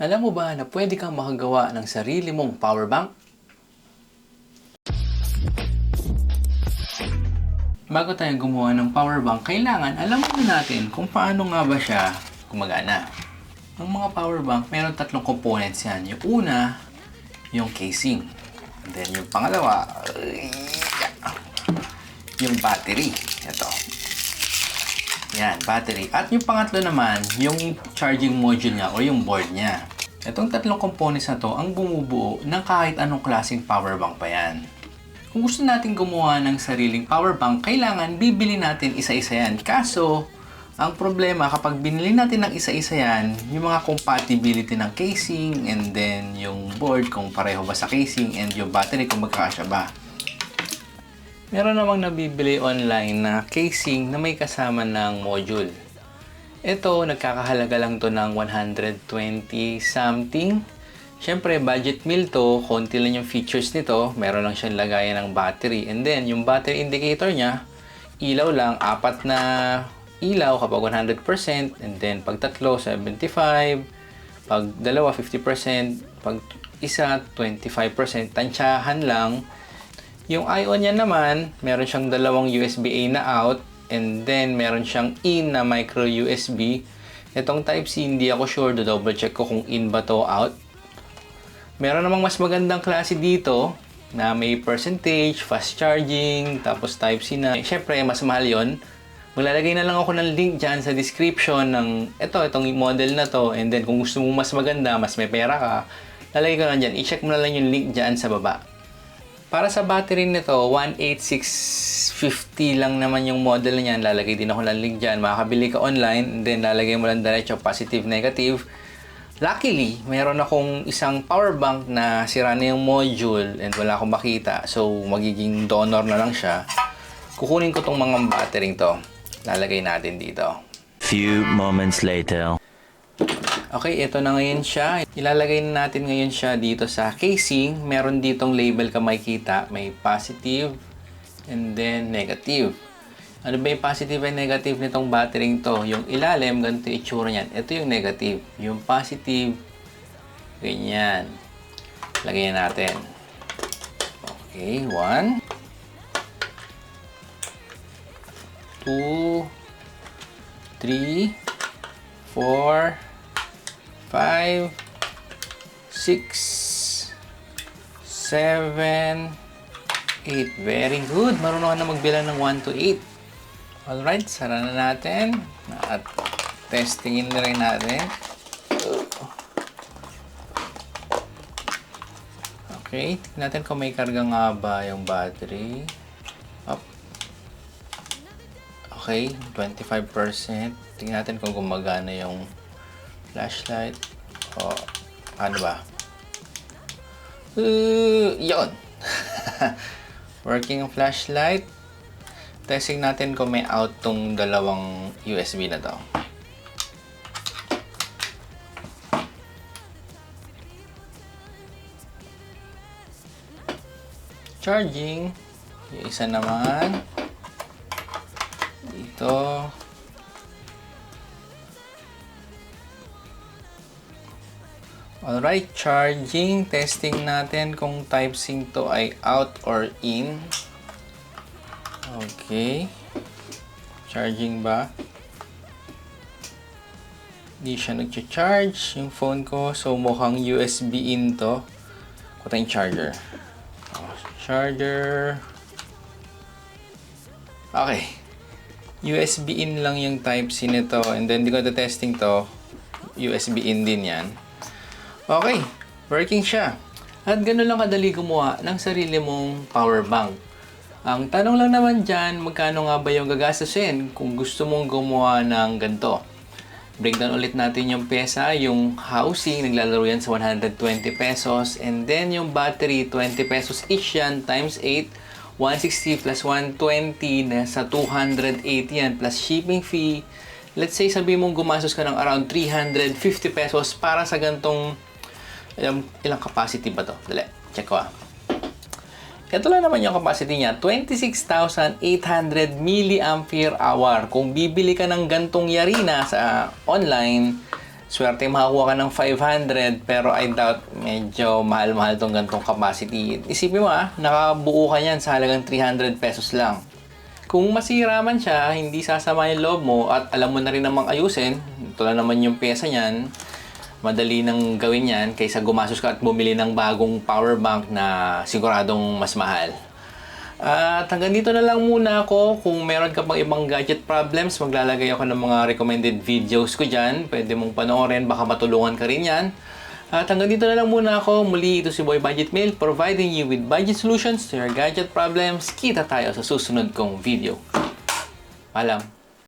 Alam mo ba na pwede kang makagawa ng sarili mong power bank? Bago tayo gumawa ng power bank, kailangan alam muna natin kung paano nga ba siya gumagana. Ang mga power bank, meron tatlong components yan. Yung una, yung casing. And then yung pangalawa, yung battery. Ito. Yan, battery. At yung pangatlo naman, yung charging module niya o yung board niya. Itong tatlong components na to ang bumubuo ng kahit anong klaseng power bank pa yan. Kung gusto natin gumawa ng sariling power bank, kailangan bibili natin isa-isa yan. Kaso, ang problema kapag binili natin ng isa-isa yan, yung mga compatibility ng casing and then yung board kung pareho ba sa casing and yung battery kung magkakasya ba. Meron namang nabibili online na casing na may kasama ng module. Ito, nagkakahalaga lang to ng 120 something. Siyempre, budget meal to, konti lang yung features nito. Meron lang siyang lagayan ng battery. And then, yung battery indicator niya, ilaw lang, 4 na ilaw kapag 100%. And then, pag tatlo, 75%. Pag dalawa, 50%. Pag isa, 25%. Tansyahan lang. Yung I-on niya naman, meron siyang dalawang USB-A na out. And then, meron siyang in na micro USB. Itong Type-C, hindi ako sure. Double check ko kung in ba to out. Meron namang mas magandang klase dito na may percentage, fast charging, tapos Type-C na. Siyempre, mas mahal yon. Maglalagay na lang ako ng link dyan sa description ng itong model na to. And then, kung gusto mo mas maganda, mas may pera ka, lalagay ko lang dyan. I-check mo na lang yung link dyan sa baba. Para sa battery nito, 18650 lang naman yung model niyan. Lalagay din ako ng link dyan. Makakabili ka online, and then lalagay mo lang diretso positive, negative. Luckily, meron akong isang power bank na sira na yung module and wala akong makita. So, magiging donor na lang siya. Kukunin ko tong mga battery to. Lalagay natin dito. Few moments later. Okay, ito na ngayon siya. Ilalagay na natin ngayon siya dito sa casing. Meron ditong label ka makikita. May positive and then negative. Ano ba yung positive and negative nitong battery to? Yung ilalim, ganito yung itsura niyan. Ito yung negative. Yung positive, ganyan. Lagyan natin. Okay, 1, 2, 3, 4, 5, 6, 7, 8. Very good. Marunong ka na magbilang ng 1 to 8. Alright, sara na natin. At testingin na rin natin. Okay, tignan natin kung may karga nga ba yung battery. Up. Okay, 25%. Tignan natin kung gumagana yung flashlight. O, ano ba? Yun! Working ang flashlight. Testing natin kung may out tong dalawang USB na to. Charging. Yung isa naman. Dito. Alright, charging. Testing natin kung Type-C to ay out or in. Okay. Charging ba? Hindi siya nag-charge yung phone ko. So, mukhang USB in to. Kuta yung charger. Charger. Okay. USB in lang yung Type-C nito. And then, di ko testing to. USB in din yan. Okay, working siya. At gano'n lang kadali gumawa ng sarili mong power bank. Ang tanong lang naman dyan, magkano nga ba yung gagastusin kung gusto mong gumawa ng ganito? Breakdown ulit natin yung pesa, yung housing, naglalaro yan sa 120 pesos. And then yung battery, 20 pesos each yan, times 8. 160 plus 120 na sa 280 yan, plus shipping fee. Let's say, sabi mong gumastos ka ng around 350 pesos para sa gantong ilang capacity ba to? Dali, check ko ah. Ito lang naman yung capacity niya, 26,800 mAh. Kung bibili ka ng gantong Yarina sa online, swerte makakuha ka ng 500, pero I doubt medyo mahal-mahal tong gantong capacity. Isipin mo nakabuo ka yan sa halagang 300 pesos lang. Kung masira man siya, hindi sasama yung loob mo at alam mo na rin namang ayusin, ito na naman yung pyesa niyan, madali nang gawin yan kaysa gumastos ka at bumili ng bagong power bank na siguradong mas mahal. At hanggang dito na lang muna ako. Kung meron ka pang ibang gadget problems, maglalagay ako ng mga recommended videos ko dyan. Pwede mong panoorin, baka matulungan ka rin yan. At hanggang dito na lang muna ako. Muli, ito si Boy Budget Mail, providing you with budget solutions to your gadget problems. Kita tayo sa susunod kong video. Paalam!